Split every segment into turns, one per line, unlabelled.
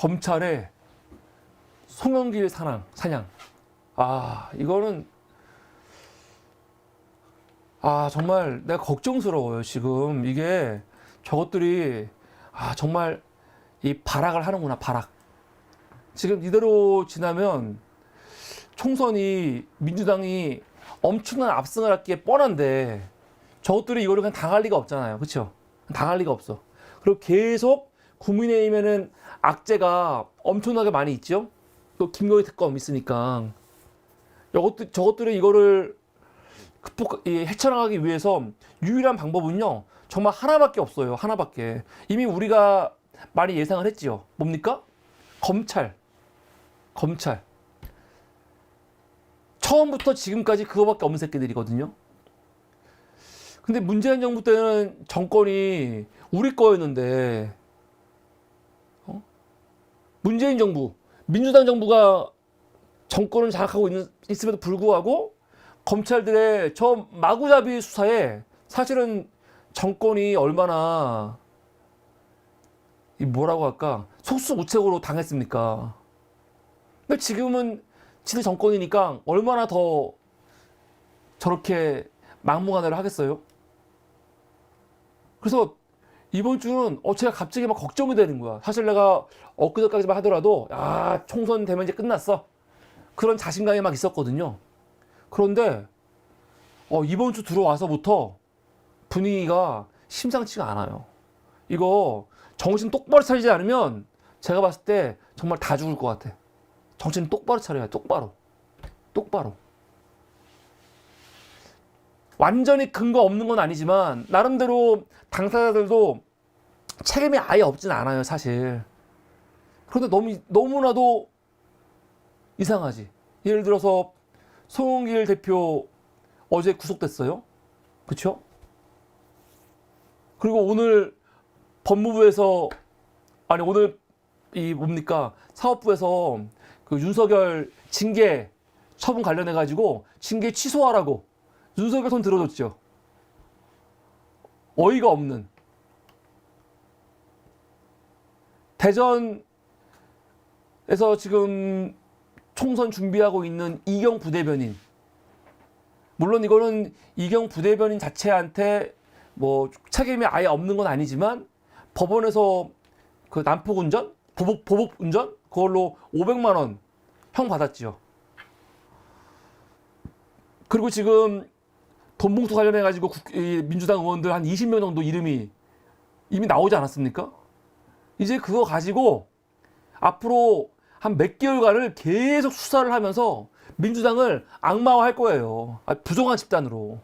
검찰의 송영길 사냥. 이거는 정말 내가 걱정스러워요. 지금 이게 저것들이 정말 이 발악을 하는구나. 발악. 지금 이대로 지나면 총선이 민주당이 엄청난 압승을 할 게 뻔한데 저것들이 이거를 그냥 당할 리가 없잖아요. 그렇죠? 당할 리가 없어. 그리고 계속 국민의힘에는 악재가 엄청나게 많이 있죠. 또 김건희 특검 있으니까 저것들이 이거를 헤쳐나가기 위해서 유일한 방법은요, 정말 하나밖에 없어요. 하나밖에. 이미 우리가 많이 예상을 했지요. 뭡니까? 검찰. 처음부터 지금까지 그거밖에 없는 새끼들이거든요. 근데 문재인 정부 때는 정권이 우리 거였는데, 문재인 정부, 민주당 정부가 정권을 장악하고 있음에도 불구하고 검찰들의 저 마구잡이 수사에 사실은 정권이 얼마나 뭐라고 할까, 속수무책으로 당했습니까? 근데 지금은 지네 정권이니까 얼마나 더 저렇게 막무가내로 하겠어요? 그래서 이번 주는 제가 갑자기 막 걱정이 되는 거야. 사실 내가 엊그저까지만 하더라도 총선 되면 이제 끝났어, 그런 자신감이 막 있었거든요. 그런데 이번 주 들어와서부터 분위기가 심상치가 않아요. 이거 정신 똑바로 차리지 않으면 제가 봤을 때 정말 다 죽을 것 같아. 정신 똑바로 차려야 돼. 똑바로. 완전히 근거 없는 건 아니지만 나름대로 당사자들도 책임이 아예 없진 않아요, 사실. 그런데 너무나도 이상하지. 예를 들어서 송영길 대표 어제 구속됐어요. 그쵸? 그리고 오늘 법무부에서, 오늘 사법부에서 그 윤석열 징계 처분 관련해가지고 징계 취소하라고 윤석열 손 들어줬죠. 어이가 없는. 대전에서 지금 총선 준비하고 있는 이경 부대변인. 물론 이거는 이경 부대변인 자체한테 뭐 책임이 아예 없는 건 아니지만 법원에서 그 난폭 운전? 보복 운전? 그걸로 500만 원 형 받았지요. 그리고 지금 돈봉투 관련해가지고 민주당 의원들 한 20명 정도 이름이 이미 나오지 않았습니까? 이제 그거 가지고 앞으로 한 몇 개월간을 계속 수사를 하면서 민주당을 악마화할 거예요. 부정한 집단으로.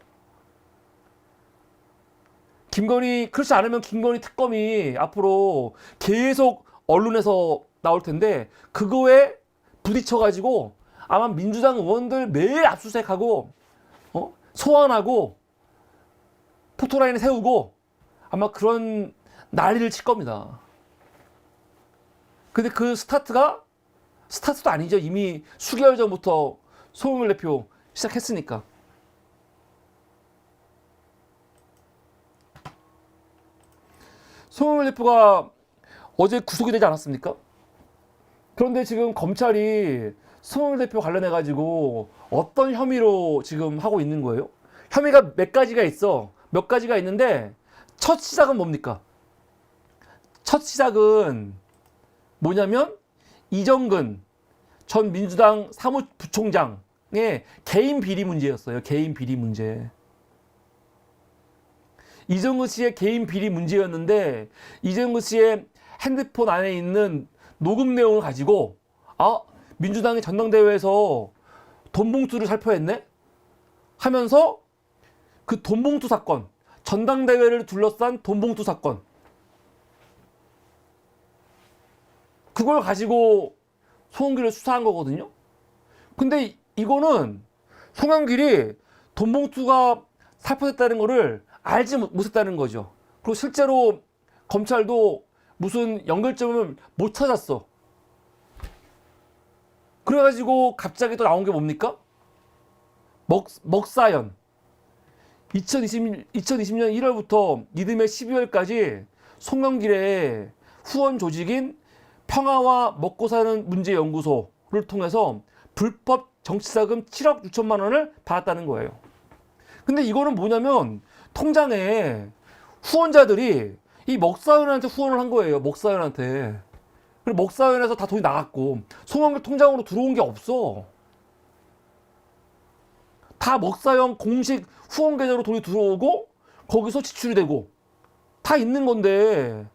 그렇지 않으면 김건희 특검이 앞으로 계속 언론에서 나올 텐데 그거에 부딪혀가지고 아마 민주당 의원들 매일 압수수색하고 소환하고 포토라인에 세우고 아마 그런 난리를 칠 겁니다. 근데 그 스타트도 아니죠. 이미 수개월 전부터 송영길 대표 시작했으니까. 송영길 대표가 어제 구속이 되지 않았습니까? 그런데 지금 검찰이 송영길 대표 관련해가지고 어떤 혐의로 지금 하고 있는 거예요? 혐의가 몇 가지가 있는데 첫 시작은 뭡니까? 첫 시작은 뭐냐면 이정근 전 민주당 사무부총장의 개인 비리 문제였어요. 개인 비리 문제. 이정근 씨의 개인 비리 문제였는데 이정근 씨의 핸드폰 안에 있는 녹음 내용을 가지고 민주당이 전당대회에서 돈봉투를 살포했네? 하면서 그 돈봉투 사건, 전당대회를 둘러싼 돈봉투 사건, 그걸 가지고 송영길을 수사한 거거든요. 근데 이거는 송영길이 돈봉투가 살포됐다는 거를 알지 못했다는 거죠. 그리고 실제로 검찰도 무슨 연결점을 못 찾았어. 그래가지고 갑자기 또 나온 게 뭡니까? 먹사연. 2020년 1월부터 이듬해 12월까지 송영길의 후원 조직인 평화와 먹고 사는 문제 연구소를 통해서 불법 정치자금 7억 6천만 원을 받았다는 거예요. 근데 이거는 뭐냐면 통장에 후원자들이 이 먹사연한테 후원을 한 거예요. 먹사연한테. 그리고 먹사연에서 다 돈이 나갔고 송영길 통장으로 들어온 게 없어. 다 먹사연 공식 후원 계좌로 돈이 들어오고 거기서 지출이 되고 다 있는 건데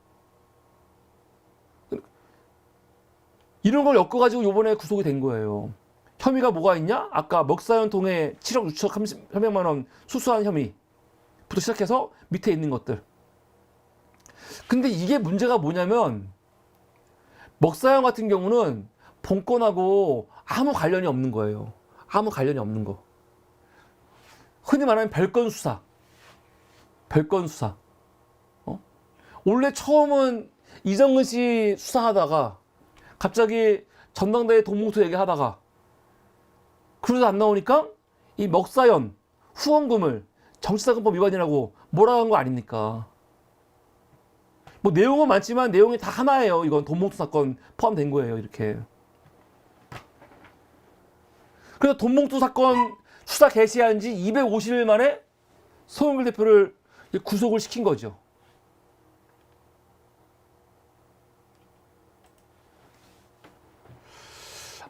이런 걸 엮어가지고 요번에 구속이 된 거예요. 혐의가 뭐가 있냐? 아까 먹사연 통해 7억 6천3백만 원 수수한 혐의부터 시작해서 밑에 있는 것들. 근데 이게 문제가 뭐냐면 먹사연 같은 경우는 본건하고 아무 관련이 없는 거예요. 아무 관련이 없는 거. 흔히 말하는 별건 수사. 별건 수사. 원래 처음은 이정근 씨 수사하다가 갑자기 전당대회 돈봉투 얘기하다가 그러다 안 나오니까 이 먹사연 후원금을 정치자금법 위반이라고 몰아간 거 아닙니까? 뭐 내용은 많지만 내용이 다 하나예요. 이건 돈봉투 사건 포함된 거예요. 이렇게. 그래서 돈봉투 사건 수사 개시한 지 250일 만에 송영길 대표를 구속을 시킨 거죠.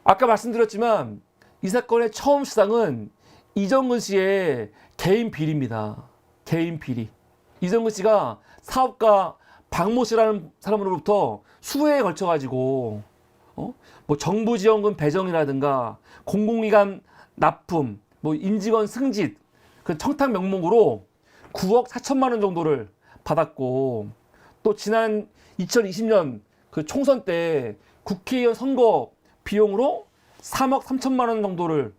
아까 말씀드렸지만 이 사건의 처음 시작은 이정근 씨의 개인 비리입니다. 개인 비리. 이정근 씨가 사업가 박모 씨라는 사람으로부터 수회에 걸쳐가지고 뭐 정부 지원금 배정이라든가 공공기관 납품, 뭐 임직원 승진 그 청탁 명목으로 9억 4천만 원 정도를 받았고 또 지난 2020년 그 총선 때 국회의원 선거 비용으로 3억 3천만 원 정도를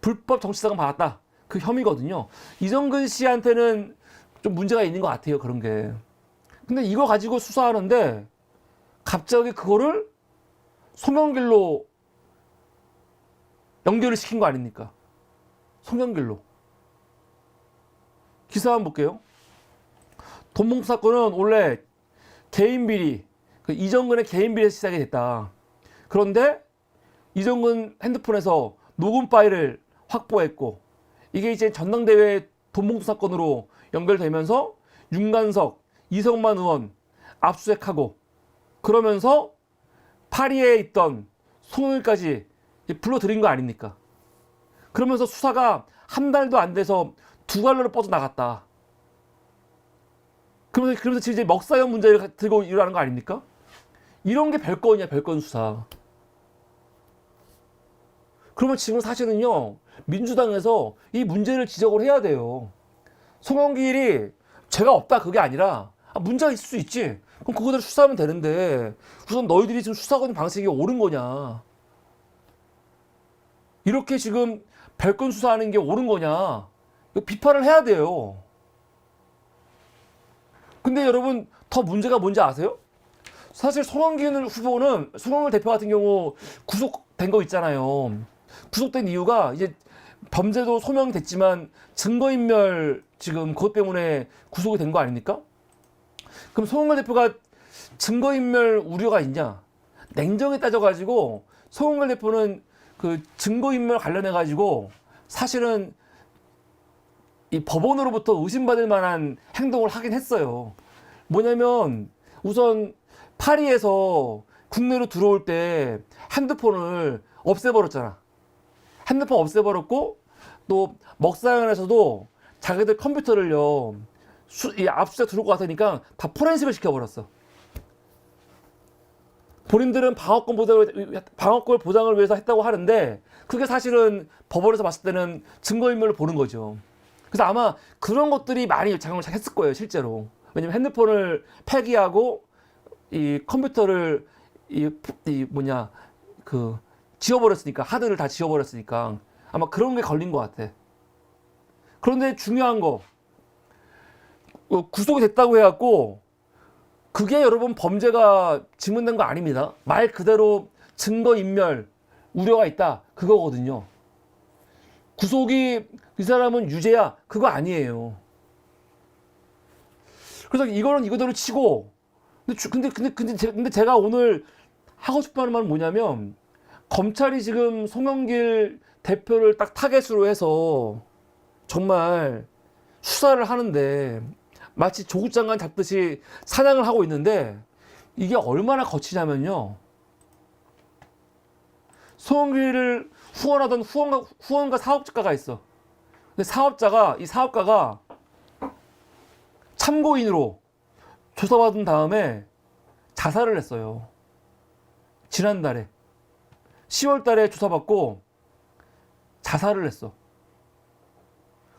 불법 정치자금 받았다. 그 혐의거든요. 이정근 씨한테는 좀 문제가 있는 것 같아요. 그런 게. 근데 이거 가지고 수사하는데 갑자기 그거를 송영길로 연결을 시킨 거 아닙니까? 송영길로. 기사 한번 볼게요. 돈봉투 사건은 원래 개인 비리, 이정근의 개인 비리에서 시작이 됐다. 그런데 이정근 핸드폰에서 녹음 파일을 확보했고 이게 이제 전당대회 돈봉투 사건으로 연결되면서 윤관석, 이성만 의원 압수수색하고 그러면서 파리에 있던 송영길까지 불러들인 거 아닙니까? 그러면서 수사가 한 달도 안 돼서 두 갈래로 뻗어나갔다. 그러면서 지금 이제 먹사연 문제를 들고 일어나는 거 아닙니까? 이런 게 별건이야, 별건 수사. 그러면 지금 사실은요, 민주당에서 이 문제를 지적을 해야 돼요. 송영길이 죄가 없다 그게 아니라 문제가 있을 수 있지. 그럼 그거대로 수사하면 되는데 우선 너희들이 지금 수사하는 방식이 옳은 거냐. 이렇게 지금 별건 수사하는 게 옳은 거냐. 이거 비판을 해야 돼요. 근데 여러분 더 문제가 뭔지 아세요? 사실 송영길 후보는 송영길 대표 같은 경우 구속된 거 있잖아요. 구속된 이유가 이제 범죄도 소명이 됐지만 증거인멸 지금 그것 때문에 구속이 된 거 아닙니까? 그럼 송영길 대표가 증거인멸 우려가 있냐? 냉정히 따져가지고 송영길 대표는 그 증거인멸 관련해가지고 사실은 이 법원으로부터 의심받을 만한 행동을 하긴 했어요. 뭐냐면 우선 파리에서 국내로 들어올 때 핸드폰을 없애버렸잖아. 핸드폰 없애버렸고 또 먹사연에서도 자기들 컴퓨터를요 압수수색 들어올 것 같으니까 다 포렌식을 시켜버렸어. 본인들은 방어권 보장을 위해서 했다고 하는데 그게 사실은 법원에서 봤을 때는 증거인멸을 보는 거죠. 그래서 아마 그런 것들이 많이 작용을 했을 거예요, 실제로. 왜냐면 핸드폰을 폐기하고 이 컴퓨터를 지워버렸으니까, 하드를 다 지워버렸으니까 아마 그런 게 걸린 것 같아. 그런데 중요한 거, 구속이 됐다고 해갖고 그게 여러분 범죄가 증명된 거 아닙니다. 말 그대로 증거인멸 우려가 있다 그거거든요. 구속이 이 사람은 유죄야 그거 아니에요. 그래서 이거는 이거대로 치고 근데 제가 오늘 하고 싶어 하는 말은 뭐냐면, 검찰이 지금 송영길 대표를 딱 타겟으로 해서 정말 수사를 하는데 마치 조국 장관 잡듯이 사냥을 하고 있는데, 이게 얼마나 거치냐면요. 송영길을 후원하던 후원가 사업가가 있어. 근데 이 사업가가 참고인으로 조사받은 다음에 자살을 했어요. 지난달에 10월 달에 조사받고 자살을 했어.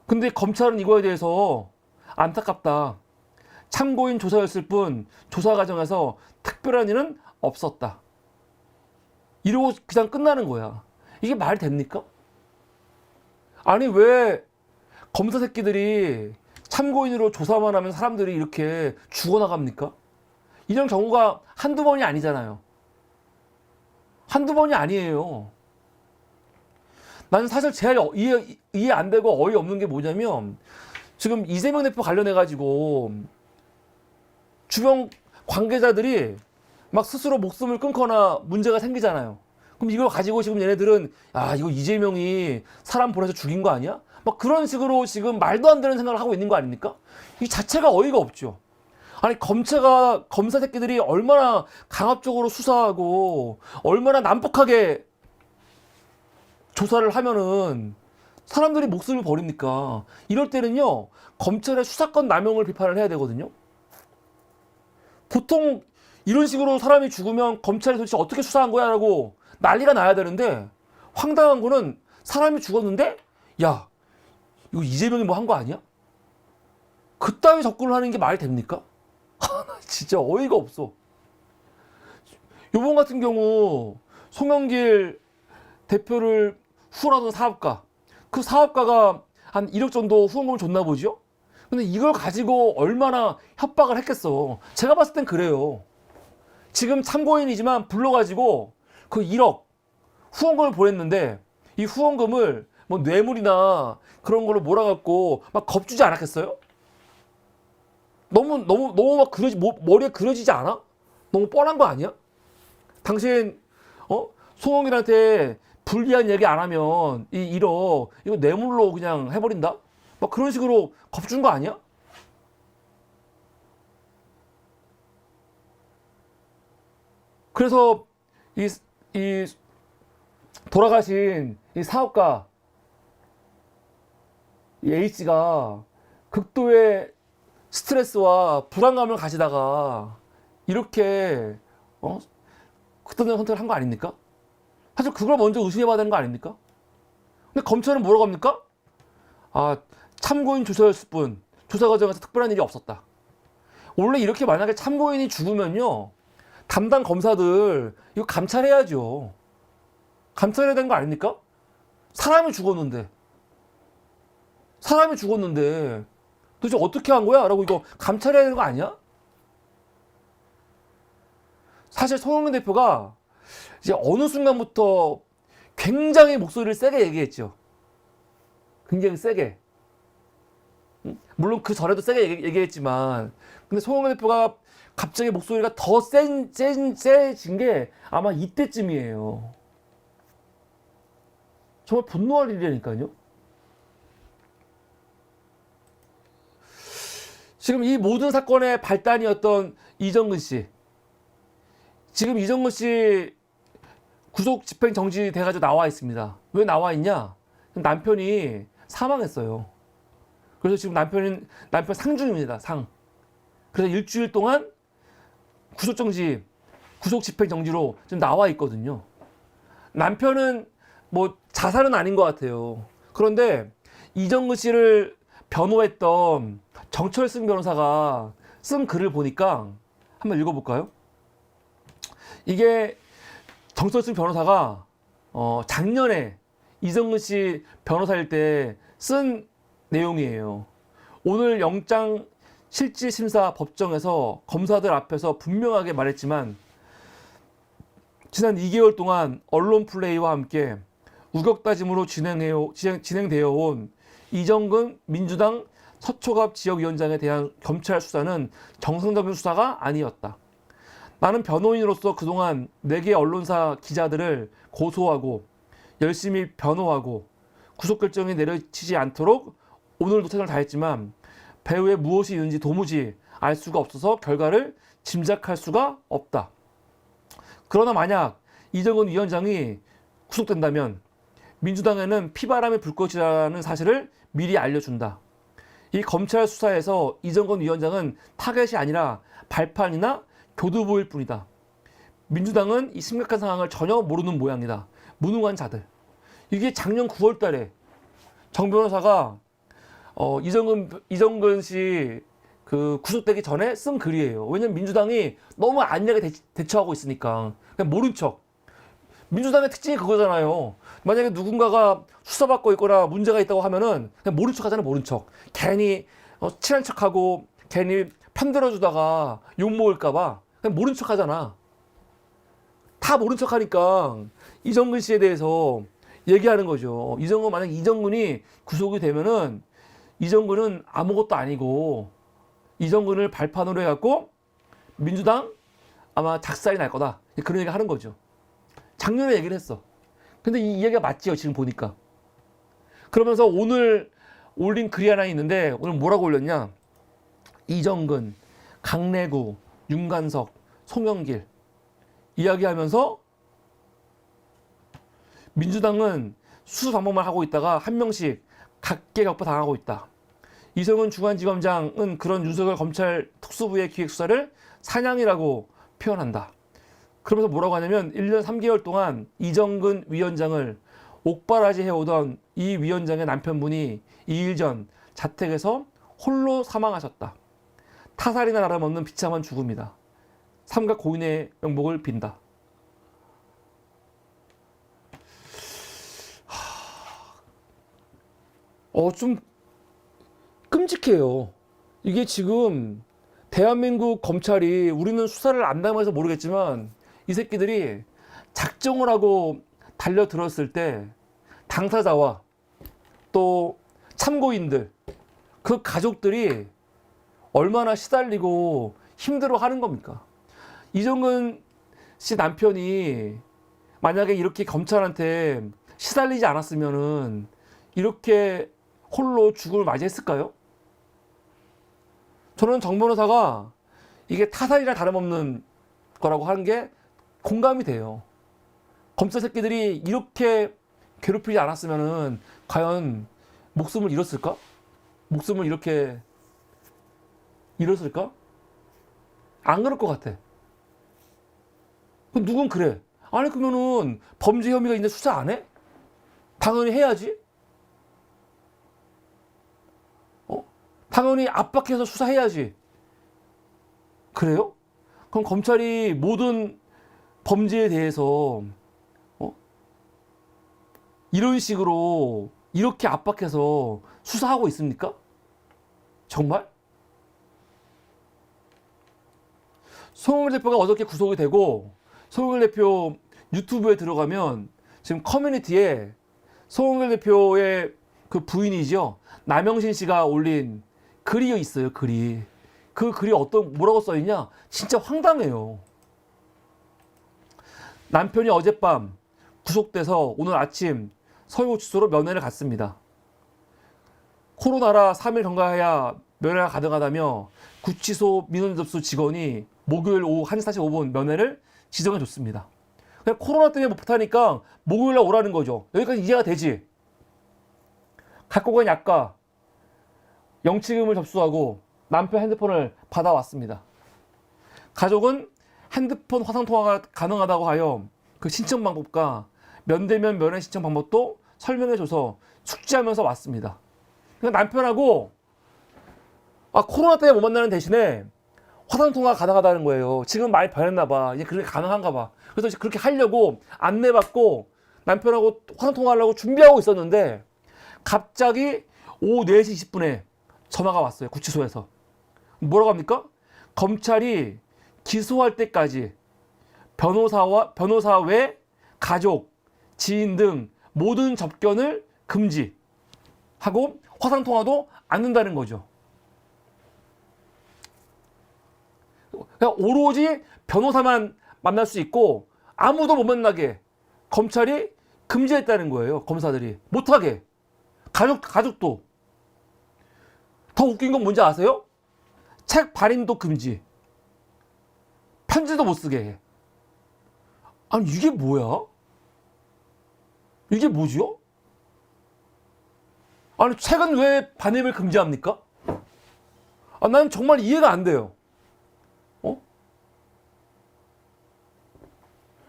근데 검찰은 이거에 대해서 안타깝다. 참고인 조사였을 뿐 조사 과정에서 특별한 일은 없었다. 이러고 그냥 끝나는 거야. 이게 말이 됩니까? 아니, 왜 검사 새끼들이 참고인으로 조사만 하면 사람들이 이렇게 죽어나갑니까? 이런 경우가 한두 번이 아니잖아요. 한두 번이 아니에요. 나는 사실 제일 이해 안 되고 어이없는 게 뭐냐면, 지금 이재명 대표 관련해가지고 주변 관계자들이 막 스스로 목숨을 끊거나 문제가 생기잖아요. 그럼 이걸 가지고 지금 얘네들은, 아, 이거 이재명이 사람 보내서 죽인 거 아니야? 막 그런 식으로 지금 말도 안 되는 생각을 하고 있는 거 아닙니까? 이 자체가 어이가 없죠. 아니, 검사 새끼들이 얼마나 강압적으로 수사하고 얼마나 난폭하게 조사를 하면은 사람들이 목숨을 버립니까? 이럴 때는요, 검찰의 수사권 남용을 비판을 해야 되거든요. 보통 이런 식으로 사람이 죽으면 검찰이 도대체 어떻게 수사한 거야? 라고 난리가 나야 되는데, 황당한 거는 사람이 죽었는데, 야, 이거 이재명이 뭐 한 거 아니야? 그따위 접근을 하는 게 말이 됩니까? 진짜 어이가 없어. 요번 같은 경우 송영길 대표를 후원하던 사업가, 그 사업가가 한 1억 정도 후원금을 줬나 보죠? 근데 이걸 가지고 얼마나 협박을 했겠어. 제가 봤을 땐 그래요. 지금 참고인이지만 불러가지고 그 1억 후원금을 보냈는데, 이 후원금을 뭐 뇌물이나 그런 걸로 몰아갖고 막 겁주지 않았겠어요? 너무 막 머리에 그려지지 않아? 너무 뻔한 거 아니야? 당신 송영길한테 불리한 얘기 안 하면 이 1억 이거 뇌물로 그냥 해버린다? 막 그런 식으로 겁준 거 아니야? 그래서 이 돌아가신 이 사업가 이 H가 극도의 스트레스와 불안감을 가지다가 이렇게 극단적인 선택을 한 거 아닙니까? 사실 그걸 먼저 의심해봐야 되는 거 아닙니까? 근데 검찰은 뭐라고 합니까? 아, 참고인 조사였을 뿐 조사 과정에서 특별한 일이 없었다. 원래 이렇게 만약에 참고인이 죽으면요, 담당 검사들 이거 감찰해야죠. 감찰해야 되는 거 아닙니까? 사람이 죽었는데 도대체 어떻게 한 거야? 라고 이거 감찰해야 되는 거 아니야? 사실 송영길 대표가 이제 어느 순간부터 굉장히 목소리를 세게 얘기했죠. 굉장히 세게. 물론 그 전에도 세게 얘기했지만, 근데 송영길 대표가 갑자기 목소리가 더 세진 게 아마 이때쯤이에요. 정말 분노할 일이라니까요. 지금 이 모든 사건의 발단이었던 이정근 씨. 지금 이정근 씨 구속 집행 정지돼가지고 나와 있습니다. 왜 나와 있냐? 남편이 사망했어요. 그래서 지금 남편 상중입니다. 상. 그래서 일주일 동안 구속 집행 정지로 지금 나와 있거든요. 남편은 뭐 자살은 아닌 것 같아요. 그런데 이정근 씨를 변호했던 정철승 변호사가 쓴 글을 보니까 한번 읽어볼까요? 이게 정철승 변호사가 작년에 이정근 씨 변호사일 때 쓴 내용이에요. 오늘 영장 실질심사 법정에서 검사들 앞에서 분명하게 말했지만, 지난 2개월 동안 언론 플레이와 함께 우격다짐으로 진행되어 온 이정근 민주당 서초갑 지역위원장에 대한 검찰 수사는 정상적인 수사가 아니었다. 나는 변호인으로서 그동안 4개 언론사 기자들을 고소하고 열심히 변호하고 구속 결정이 내려지지 않도록 오늘도 최선을 다했지만 배후에 무엇이 있는지 도무지 알 수가 없어서 결과를 짐작할 수가 없다. 그러나 만약 이정근 위원장이 구속된다면 민주당에는 피바람이 불 것이라는 사실을 미리 알려준다. 이 검찰 수사에서 이정근 위원장은 타겟이 아니라 발판이나 교두보일 뿐이다. 민주당은 이 심각한 상황을 전혀 모르는 모양이다. 무능한 자들. 이게 작년 9월 달에 정 변호사가 이정근 씨 그 구속되기 전에 쓴 글이에요. 왜냐면 민주당이 너무 안일하게 대처하고 있으니까. 그냥 모른 척. 민주당의 특징이 그거잖아요. 만약에 누군가가 수사받고 있거나 문제가 있다고 하면은 그냥 모른 척 하잖아요. 모른 척. 괜히 친한 척하고 괜히 편들어주다가 욕먹을까봐 그냥 모른 척 하잖아. 다 모른 척 하니까 이정근 씨에 대해서 얘기하는 거죠. 만약 이정근이 구속이 되면은 이정근은 아무것도 아니고 이정근을 발판으로 해갖고 민주당 아마 작살이 날 거다. 그런 얘기 하는 거죠. 작년에 얘기를 했어. 근데 이 이야기가 맞지요, 지금 보니까. 그러면서 오늘 올린 글이 하나 있는데 오늘 뭐라고 올렸냐. 이정근, 강래구, 윤관석, 송영길 이야기하면서 민주당은 수수 방법만 하고 있다가 한 명씩 각계격파 당하고 있다. 이성은 중앙지검장은 그런 윤석열 검찰 특수부의 기획수사를 사냥이라고 표현한다. 그러면서 뭐라고 하냐면 1년 3개월 동안 이정근 위원장을 옥바라지 해오던 이 위원장의 남편분이 2일 전 자택에서 홀로 사망하셨다. 타살이나 다름없는 비참한 죽음이다. 삼가 고인의 명복을 빈다. 좀 끔찍해요. 이게 지금 대한민국 검찰이 우리는 수사를 안 당해서 모르겠지만 이 새끼들이 작정을 하고 달려들었을 때 당사자와 또 참고인들 그 가족들이 얼마나 시달리고 힘들어 하는 겁니까? 이정근 씨 남편이 만약에 이렇게 검찰한테 시달리지 않았으면은 이렇게 홀로 죽음을 맞이했을까요? 저는 정 변호사가 이게 타살이나 다름없는 거라고 하는 게 공감이 돼요. 검찰 새끼들이 이렇게 괴롭히지 않았으면은 과연 목숨을 잃었을까? 목숨을 이렇게 잃었을까? 안 그럴 것 같아. 누군 그래. 아니 그러면은 범죄 혐의가 있는데 수사 안 해? 당연히 해야지. 당연히 압박해서 수사해야지. 그래요? 그럼 검찰이 모든 범죄에 대해서 이런 식으로 이렇게 압박해서 수사하고 있습니까? 정말? 송영길 대표가 어저께 구속이 되고 송영길 대표 유튜브에 들어가면 지금 커뮤니티에 송영길 대표의 그 부인이죠. 남영신 씨가 올린 글이 있어요. 글이. 그 글이 뭐라고 써있냐? 진짜 황당해요. 남편이 어젯밤 구속돼서 오늘 아침 서울구치소로 면회를 갔습니다. 코로나라 3일 경과해야 면회가 가능하다며 구치소 민원접수 직원이 목요일 오후 1시 45분 면회를 지정해 줬습니다. 그냥 코로나 때문에 못하니까 목요일날 오라는 거죠. 여기까지 이해가 되지. 갖고 간 약과 영치금을 접수하고 남편 핸드폰을 받아왔습니다. 가족은 핸드폰 화상통화가 가능하다고 하여 그 신청 방법과 면대면 면회 신청 방법도 설명해줘서 숙지하면서 왔습니다. 그러니까 남편하고 코로나 때문에 못 만나는 대신에 화상통화가 가능하다는 거예요. 지금 많이 변했나 봐. 이제 그렇게 가능한가 봐. 그래서 그렇게 하려고 안내받고 남편하고 화상통화하려고 준비하고 있었는데 갑자기 오후 4시 20분에 전화가 왔어요. 구치소에서. 뭐라고 합니까? 검찰이 기소할 때까지 변호사 외 가족, 지인 등 모든 접견을 금지하고 화상통화도 안 된다는 거죠. 그냥 오로지 변호사만 만날 수 있고 아무도 못 만나게 검찰이 금지했다는 거예요. 검사들이 못하게. 가족도. 더 웃긴 건 뭔지 아세요? 책 발행도 금지. 편지도 못 쓰게 해. 아니 이게 뭐야? 이게 뭐지요? 아니 책은 왜 반입을 금지합니까? 아, 난 정말 이해가 안 돼요. 어?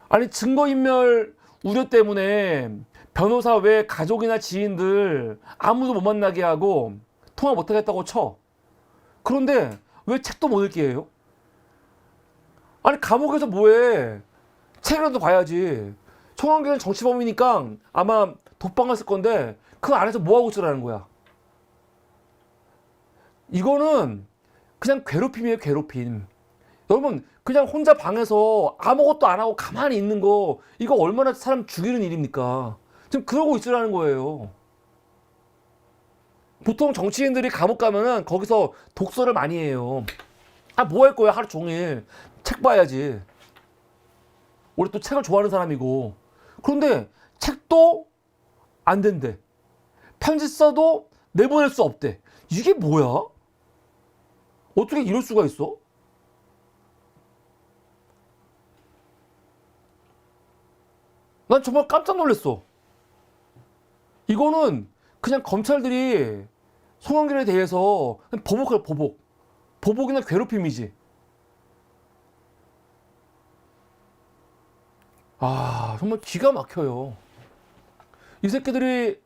아니 증거인멸 우려 때문에 변호사 외 가족이나 지인들 아무도 못 만나게 하고 통화 못 하겠다고 쳐. 그런데 왜 책도 못 읽게 해요? 아니 감옥에서 뭐해? 책이라도 봐야지. 송환기는 정치범이니까 아마 독방 쓸 건데 그 안에서 뭐 하고 있으라는 거야? 이거는 그냥 괴롭힘이에요, 괴롭힘. 여러분 그냥 혼자 방에서 아무것도 안 하고 가만히 있는 거 이거 얼마나 사람 죽이는 일입니까? 지금 그러고 있으라는 거예요. 보통 정치인들이 감옥 가면은 거기서 독서를 많이 해요. 아, 뭐 할 거야 하루 종일. 책 봐야지. 우리 또 책을 좋아하는 사람이고. 그런데 책도 안 된대. 편지 써도 내보낼 수 없대. 이게 뭐야? 어떻게 이럴 수가 있어? 난 정말 깜짝 놀랐어. 이거는 그냥 검찰들이 송영길에 대해서 그냥 보복할 보복. 보복이나 괴롭힘이지. 아, 정말 기가 막혀요. 이 새끼들이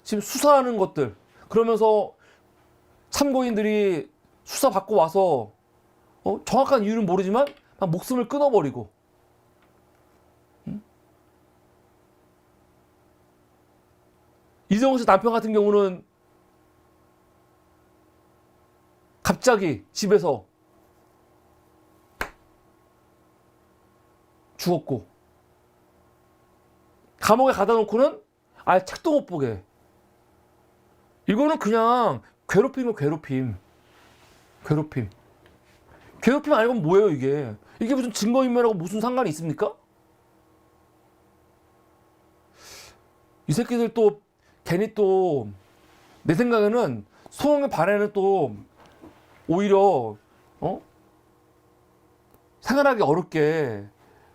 지금 수사하는 것들, 그러면서 참고인들이 수사받고 와서 정확한 이유는 모르지만 막 목숨을 끊어버리고. 응? 이정우 씨 남편 같은 경우는 갑자기 집에서 죽었고, 감옥에 가다 놓고는 아예 책도 못 보게 해. 이거는 그냥 괴롭힘이면 괴롭힘. 괴롭힘. 괴롭힘 아니면 뭐예요, 이게? 이게 무슨 증거인멸하고 무슨 상관이 있습니까? 이 새끼들 또 괜히 또 내 생각에는 소송의 반에는 또 오히려 생활하기 어렵게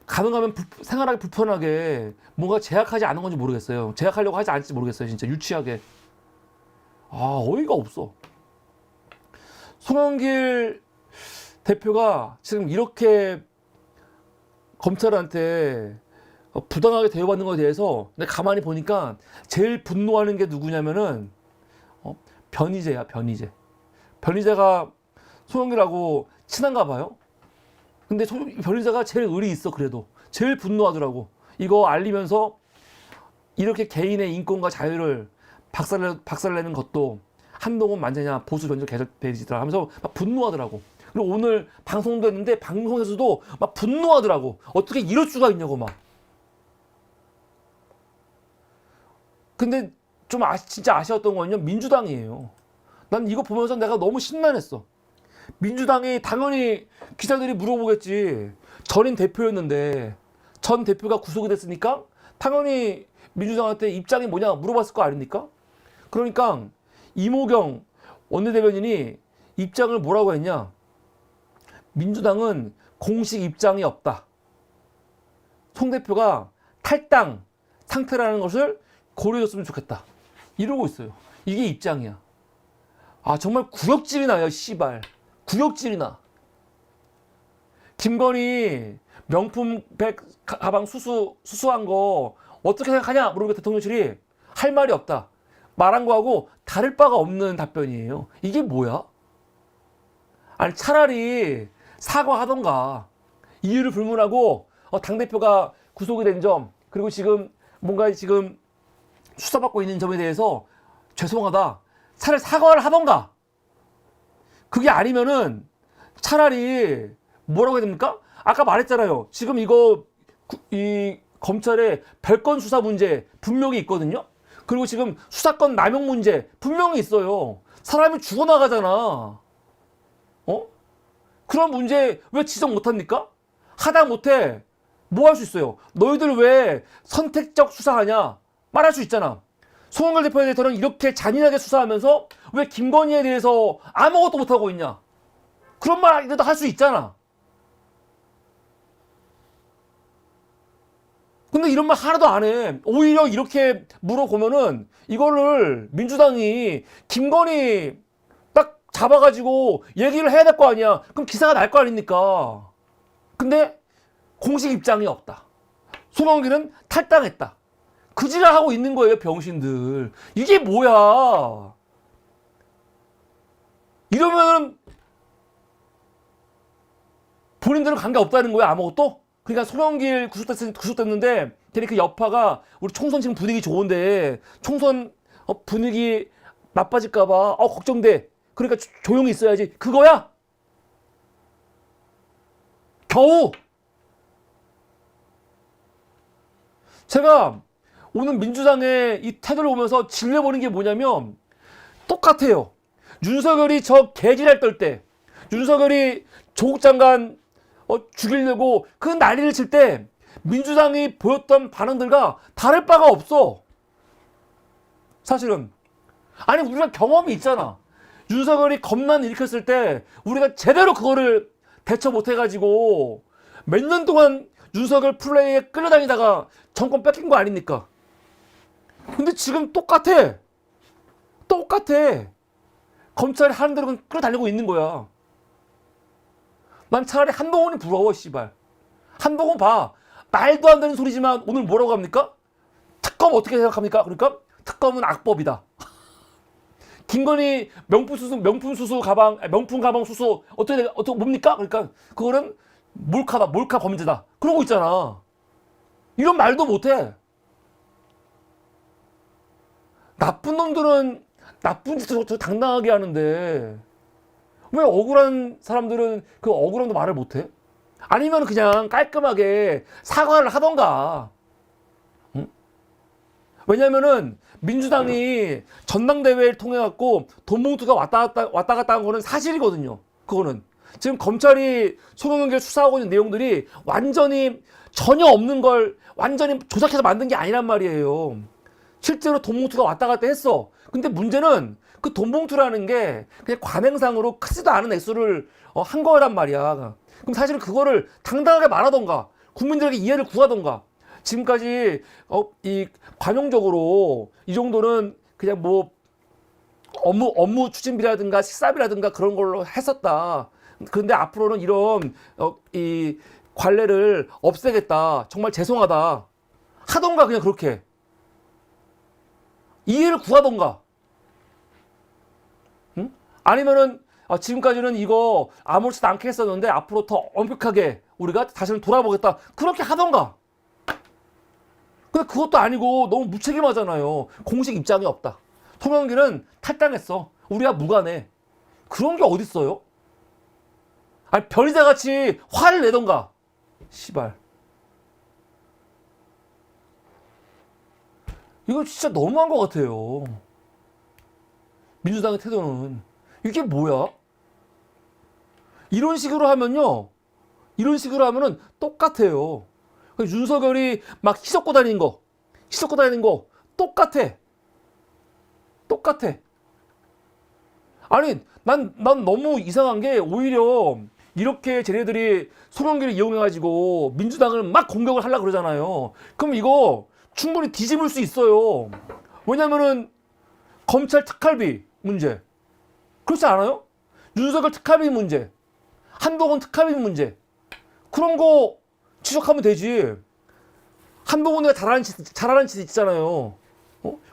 가능하면 생활하기 불편하게 뭔가 제약하지 않은 건지 모르겠어요. 제약하려고 하지 않을지 모르겠어요. 진짜 유치하게. 아, 어이가 없어. 송영길 대표가 지금 이렇게 검찰한테 부당하게 대우받는 것에 대해서 내가 가만히 보니까 제일 분노하는 게 누구냐면은 변희재야, 변희재. 변희재가 송영길하고 친한가 봐요. 근데 변희재가 제일 의리 있어. 그래도 제일 분노하더라고. 이거 알리면서 이렇게 개인의 인권과 자유를 박살내는 것도 한동훈 만세냐 보수 변절 계속되지더라 하면서 막 분노하더라고. 그리고 오늘 방송도 했는데 방송에서도 막 분노하더라고. 어떻게 이럴 수가 있냐고 막. 근데 좀 진짜 아쉬웠던 거는요, 민주당이에요. 난 이거 보면서 내가 너무 심란했어. 민주당이 당연히 기자들이 물어보겠지. 전임 대표였는데 전 대표가 구속이 됐으니까 당연히 민주당한테 입장이 뭐냐 물어봤을 거 아닙니까? 그러니까 이모경 원내대변인이 입장을 뭐라고 했냐? 민주당은 공식 입장이 없다. 송 대표가 탈당 상태라는 것을 고려해줬으면 좋겠다. 이러고 있어요. 이게 입장이야. 아, 정말 구역질이 나요, 씨발. 구역질이 나. 김건희 명품 백 가방 수수한 거 어떻게 생각하냐 물어보니까 대통령실이 할 말이 없다. 말한 거하고 다를 바가 없는 답변이에요. 이게 뭐야? 아니 차라리 사과하던가. 이유를 불문하고 당대표가 구속이 된 점, 그리고 지금 뭔가 지금 수사받고 있는 점에 대해서 죄송하다. 차라리 사과를 하던가. 그게 아니면은 차라리 뭐라고 해야 됩니까? 아까 말했잖아요. 지금 이 검찰의 별건 수사 문제 분명히 있거든요. 그리고 지금 수사권 남용 문제 분명히 있어요. 사람이 죽어나가잖아. 그런 문제 왜 지적 못합니까? 하다 못해 뭐 할 수 있어요? 너희들 왜 선택적 수사하냐? 말할 수 있잖아. 송영길 대표에 대해서는 이렇게 잔인하게 수사하면서 왜 김건희에 대해서 아무것도 못하고 있냐? 그런 말이라도 할 수 있잖아. 근데 이런 말 하나도 안 해. 오히려 이렇게 물어보면은 이거를 민주당이 김건희 딱 잡아가지고 얘기를 해야 될 거 아니야. 그럼 기사가 날 거 아닙니까? 근데 공식 입장이 없다. 송영길은 탈당했다. 그 지랄 하고 있는 거예요, 병신들. 이게 뭐야? 이러면은 본인들은 관계 없다는 거야, 아무것도? 그러니까 송영길 구속됐는데 괜히 그 여파가 우리 총선 지금 분위기 좋은데 총선 분위기 나빠질까봐 걱정돼. 그러니까 조용히 있어야지. 그거야? 겨우 제가 오늘 민주당의 이 태도를 보면서 질려버린 게 뭐냐면 똑같아요. 윤석열이 저 개지랄 떨 때, 윤석열이 조국 장관 죽이려고 그 난리를 칠 때 민주당이 보였던 반응들과 다를 바가 없어. 사실은. 아니 우리가 경험이 있잖아. 윤석열이 겁난 일으켰을 때 우리가 제대로 그거를 대처 못해가지고 몇 년 동안 윤석열 플레이에 끌려다니다가 정권 뺏긴 거 아닙니까? 근데 지금 똑같아. 똑같아. 검찰이 하는 대로 끌어다니고 있는 거야. 난 차라리 한동훈이 부러워, 씨발. 한동훈 봐. 말도 안 되는 소리지만 오늘 뭐라고 합니까? 특검 어떻게 생각합니까? 그러니까 특검은 악법이다. 김건희 명품 수수 가방, 명품 가방 수수 어떻게 뭡니까? 그러니까 그거는 몰카다, 몰카 범죄다. 그러고 있잖아. 이런 말도 못해. 나쁜 놈들은 나쁜 짓을 당당하게 하는데 왜 억울한 사람들은 그 억울함도 말을 못해? 아니면 그냥 깔끔하게 사과를 하던가. 응? 왜냐면은 민주당이 전당대회를 통해 갖고 돈봉투가 왔다 갔다 한 거는 사실이거든요. 그거는 지금 검찰이 송영길 수사하고 있는 내용들이 완전히 전혀 없는 걸 완전히 조작해서 만든 게 아니란 말이에요. 실제로 돈봉투가 왔다 갔다 했어. 근데 문제는 그 돈봉투라는 게 그냥 관행상으로 크지도 않은 액수를 한 거란 말이야. 그럼 사실은 그거를 당당하게 말하던가 국민들에게 이해를 구하던가. 지금까지 이 관용적으로 이 정도는 그냥 뭐 업무 추진비라든가 식사비라든가 그런 걸로 했었다. 그런데 앞으로는 이런 이 관례를 없애겠다. 정말 죄송하다. 하던가 그냥 그렇게 이해를 구하던가. 응? 아니면은 지금까지는 이거 아무렇지도 않게 했었는데 앞으로 더 엄격하게 우리가 다시는 돌아보겠다. 그렇게 하던가. 근데 그것도 아니고 너무 무책임하잖아요. 공식 입장이 없다. 송영길은 탈당했어. 우리가 무관해. 그런 게 어딨어요? 아니 별이다 같이 화를 내던가. 시발. 이거 진짜 너무한 것 같아요. 민주당의 태도는. 이게 뭐야? 이런 식으로 하면요. 이런 식으로 하면은 똑같아요. 윤석열이 막 휘젓고 다니는 거 똑같아. 똑같아. 아니, 난 너무 이상한 게 오히려 이렇게 쟤네들이 송영길을 이용해가지고 민주당을 막 공격을 하려고 그러잖아요. 그럼 이거 충분히 뒤집을 수 있어요. 왜냐면은 검찰 특활비 문제. 그렇지 않아요? 윤석열 특활비 문제. 한동훈 특활비 문제. 그런 거 지적하면 되지. 한동훈이가 잘하는 짓 있잖아요.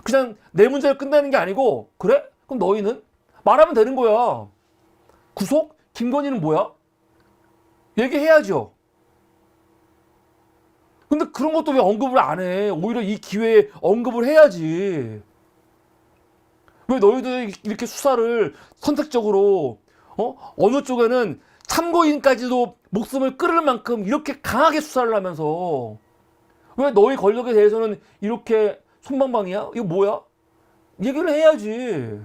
그냥 내 문제를 끝내는 게 아니고 그래? 그럼 너희는? 말하면 되는 거야. 구속? 김건희는 뭐야? 얘기해야죠. 근데 그런 것도 왜 언급을 안 해? 오히려 이 기회에 언급을 해야지. 왜 너희들 이렇게 수사를 선택적으로 어느 쪽에는 참고인까지도 목숨을 끊을 만큼 이렇게 강하게 수사를 하면서 왜 너희 권력에 대해서는 이렇게 손방망이야? 이거 뭐야? 얘기를 해야지.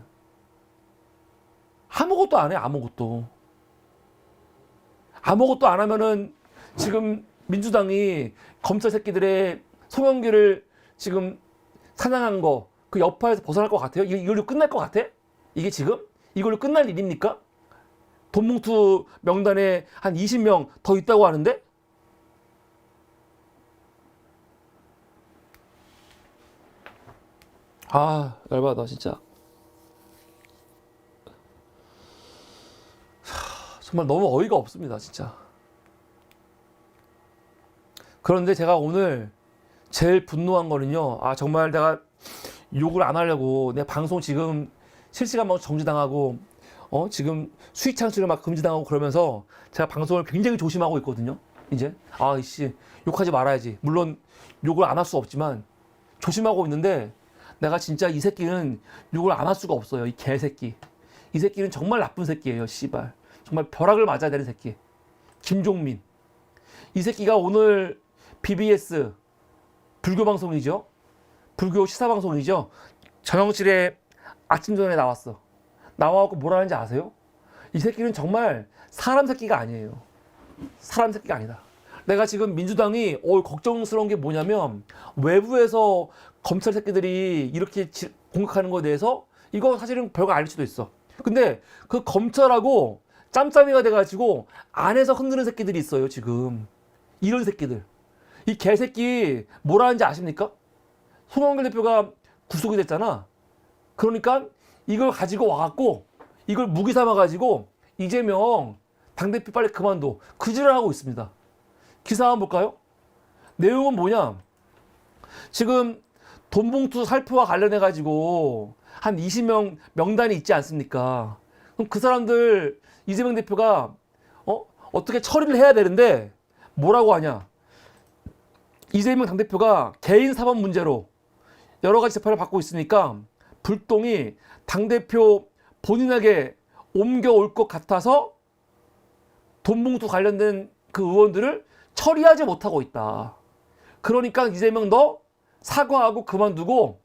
아무것도 안 해, 아무것도. 아무것도 안 하면은 지금 민주당이 검찰 새끼들의 송영길을 지금 사냥한 거 그 여파에서 벗어날 것 같아요? 이걸로 끝날 것 같아? 이게 지금? 이걸로 끝날 일입니까? 돈봉투 명단에 한 20명 더 있다고 하는데? 아, 열받아, 진짜. 정말 너무 어이가 없습니다, 진짜. 그런데 제가 오늘 제일 분노한 거는요, 아, 정말 내가 욕을 안 하려고, 내 방송 지금 실시간 방송 정지당하고, 지금 수익 창출을 막 금지당하고 그러면서 제가 방송을 굉장히 조심하고 있거든요, 이제. 아, 이씨, 욕하지 말아야지. 물론 욕을 안 할 수 없지만, 조심하고 있는데, 내가 진짜 이 새끼는 욕을 안 할 수가 없어요, 이 개새끼. 이 새끼는 정말 나쁜 새끼예요, 씨발. 정말 벼락을 맞아야 되는 새끼. 김종민. 이 새끼가 오늘 BBS 불교 방송이죠. 불교 시사 방송이죠. 정영실의 아침 전에 나왔어. 나와갖고 뭐라 하는지 아세요? 이 새끼는 정말 사람 새끼가 아니에요. 사람 새끼가 아니다. 내가 지금 민주당이 걱정스러운 게 뭐냐면 외부에서 검찰 새끼들이 이렇게 공격하는 거에 대해서 이거 사실은 별거 아닐 수도 있어. 근데 그 검찰하고 짬짬이가 돼가지고 안에서 흔드는 새끼들이 있어요, 지금. 이런 새끼들. 이 개새끼 뭐라 하는지 아십니까? 송영길 대표가 구속이 됐잖아. 그러니까 이걸 가지고 와갖고 이걸 무기 삼아가지고 이재명 당대표 빨리 그만둬. 그 짓을 하고 있습니다. 기사 한번 볼까요? 내용은 뭐냐? 지금 돈봉투 살포와 관련해가지고 한 20명 명단이 있지 않습니까? 그럼 그 사람들 이재명 대표가 어떻게 처리를 해야 되는데 뭐라고 하냐? 이재명 당대표가 개인 사법 문제로 여러 가지 재판을 받고 있으니까 불똥이 당대표 본인에게 옮겨올 것 같아서 돈봉투 관련된 그 의원들을 처리하지 못하고 있다. 그러니까 이재명 너 사과하고 그만두고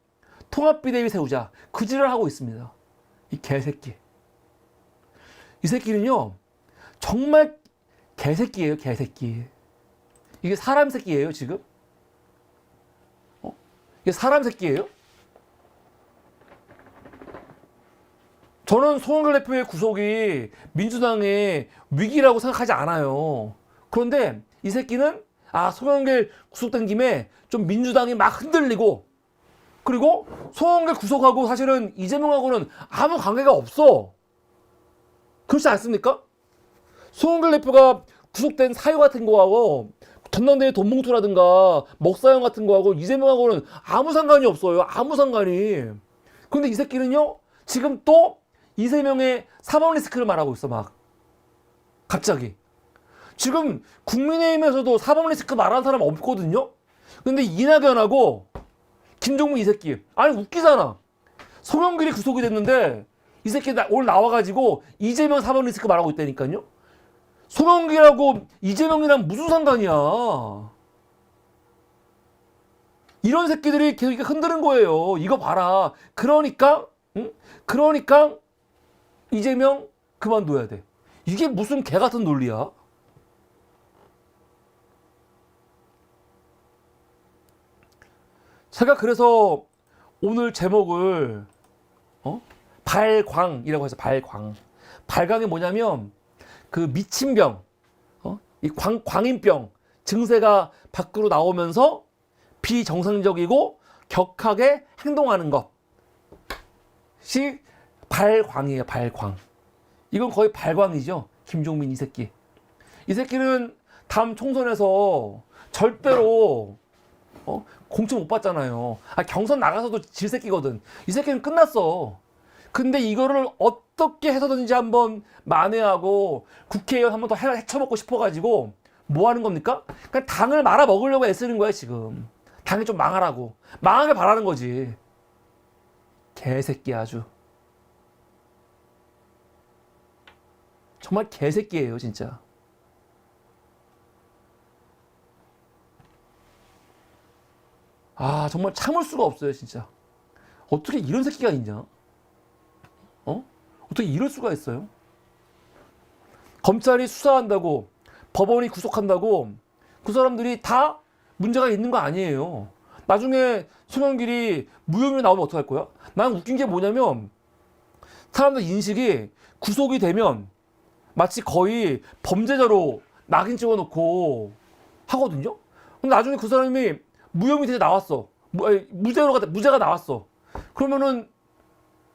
통합비대위 세우자. 그 짓을 하고 있습니다. 이 개새끼. 이 새끼는요, 정말 개새끼예요, 개새끼. 이게 사람 새끼예요, 지금? 이게 사람 새끼예요? 저는 송영길 대표의 구속이 민주당의 위기라고 생각하지 않아요. 그런데 이 새끼는 송영길 구속된 김에 좀 민주당이 막 흔들리고 그리고 송영길 구속하고 사실은 이재명하고는 아무 관계가 없어. 그렇지 않습니까? 송영길 대표가 구속된 사유 같은 거하고 전당대회 돈봉투라든가 먹사형 같은 거하고 이재명하고는 아무 상관이 없어요. 아무 상관이. 그런데 이 새끼는요, 지금 또 이재명의 사법 리스크를 말하고 있어, 막. 갑자기. 지금 국민의힘에서도 사법 리스크 말하는 사람 없거든요? 근데 이낙연하고 김종민 이 새끼. 아니, 웃기잖아. 송영길이 구속이 됐는데 이 새끼 오늘 나와가지고 이재명 사법 리스크 말하고 있다니까요? 송영길하고 이재명이랑 무슨 상관이야? 이런 새끼들이 계속 이렇게 흔드는 거예요. 이거 봐라. 그러니까, 응? 그러니까 이재명 그만둬야 돼. 이게 무슨 개 같은 논리야? 제가 그래서 오늘 제목을 발광이라고 해서 발광. 발광이 뭐냐면 그 미친병, 이 광인병 증세가 밖으로 나오면서 비정상적이고 격하게 행동하는 것이 발광이에요, 발광. 이건 거의 발광이죠, 김종민 이 새끼. 이 새끼는 다음 총선에서 절대로 공천 못 받잖아요. 경선 나가서도 질 새끼거든. 이 새끼는 끝났어. 근데 이거를 어떻게 해서든지 한번 만회하고 국회의원 한번 더 헤쳐먹고 싶어가지고 뭐 하는 겁니까? 그냥 당을 말아 먹으려고 애쓰는 거야, 지금. 당이 좀 망하라고. 망하게 바라는 거지. 개새끼 아주. 정말 개새끼예요, 진짜. 정말 참을 수가 없어요, 진짜. 어떻게 이런 새끼가 있냐? 어떻게 이럴 수가 있어요? 검찰이 수사한다고 법원이 구속한다고 그 사람들이 다 문제가 있는 거 아니에요. 나중에 송영길이 무혐의로 나오면 어떡할 거야? 난 웃긴 게 뭐냐면 사람들 인식이 구속이 되면 마치 거의 범죄자로 낙인 찍어놓고 하거든요. 근데 나중에 그 사람이 무혐의 돼서 나왔어. 무죄가 나왔어. 그러면은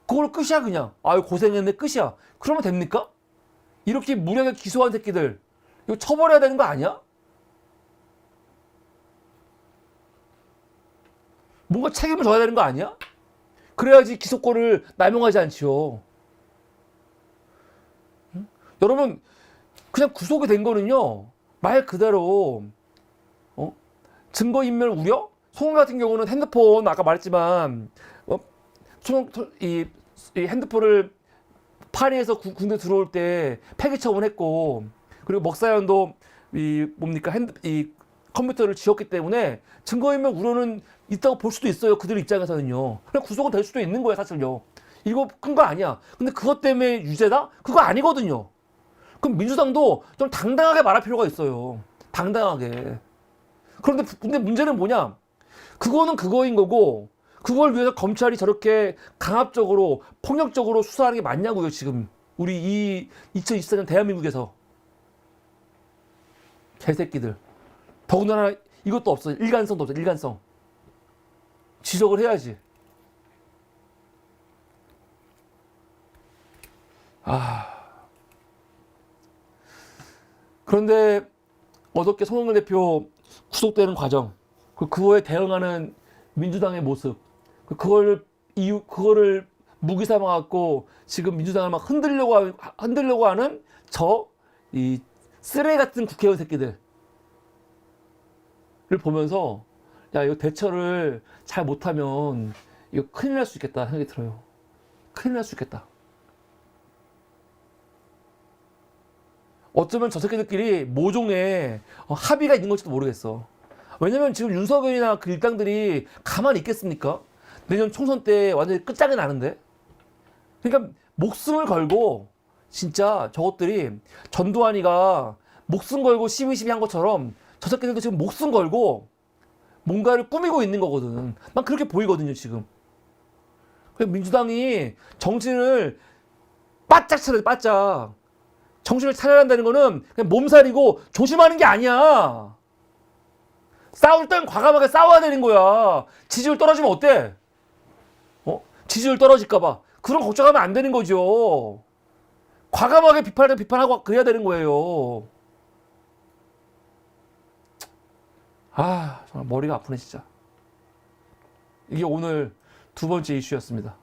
그걸 끝이야 그냥. 아유 고생했네 끝이야. 그러면 됩니까? 이렇게 무리하게 기소한 새끼들 이거 처벌해야 되는 거 아니야? 뭔가 책임을 져야 되는 거 아니야? 그래야지 기소권을 남용하지 않지요. 응? 여러분 그냥 구속이 된 거는요 말 그대로 증거인멸 우려? 송영 같은 경우는 핸드폰 아까 말했지만 이 핸드폰을 파리에서 군대 들어올 때 폐기 처분했고 그리고 먹사연도 이 컴퓨터를 지웠기 때문에 증거인멸 우려는 있다고 볼 수도 있어요. 그들 입장에서는요. 그냥 구속은 될 수도 있는 거예요, 사실요. 이거 큰 거 아니야. 근데 그것 때문에 유죄다? 그거 아니거든요. 그럼 민주당도 좀 당당하게 말할 필요가 있어요. 당당하게. 근데 문제는 뭐냐? 그거는 그거인 거고 그걸 위해서 검찰이 저렇게 강압적으로 폭력적으로 수사하는 게 맞냐고요, 지금. 우리 이 2024년 대한민국에서. 개새끼들. 더군다나 이것도 없어. 일관성도 없어. 일관성. 지적을 해야지. 그런데 어저께 송영길 대표 구속되는 과정, 그거에 대응하는 민주당의 모습, 그거를 무기 삼아갖고 지금 민주당을 막 흔들려고 하는 이 쓰레기 같은 국회의원 새끼들을 보면서 야 이거 대처를 잘 못하면 이거 큰일 날 수 있겠다 생각이 들어요. 큰일 날 수 있겠다. 어쩌면 저 새끼들끼리 모종의 합의가 있는 걸지도 모르겠어. 왜냐면 지금 윤석열이나 그 일당들이 가만히 있겠습니까? 내년 총선 때 완전히 끝장이 나는데. 그러니까 목숨을 걸고 진짜 저것들이 전두환이가 목숨 걸고 12.12 한 것처럼 저 새끼들도 지금 목숨 걸고 뭔가를 꾸미고 있는 거거든. 난 그렇게 보이거든요 지금. 민주당이 정신을 바짝 차려야 돼. 바짝. 정신을 차려야 한다는 거는 그냥 몸살이고 조심하는 게 아니야. 싸울 땐 과감하게 싸워야 되는 거야. 지지율 떨어지면 어때? 지지율 떨어질까봐. 그런 걱정하면 안 되는 거죠. 과감하게 비판하고 그래야 되는 거예요. 정말 머리가 아프네, 진짜. 이게 오늘 두 번째 이슈였습니다.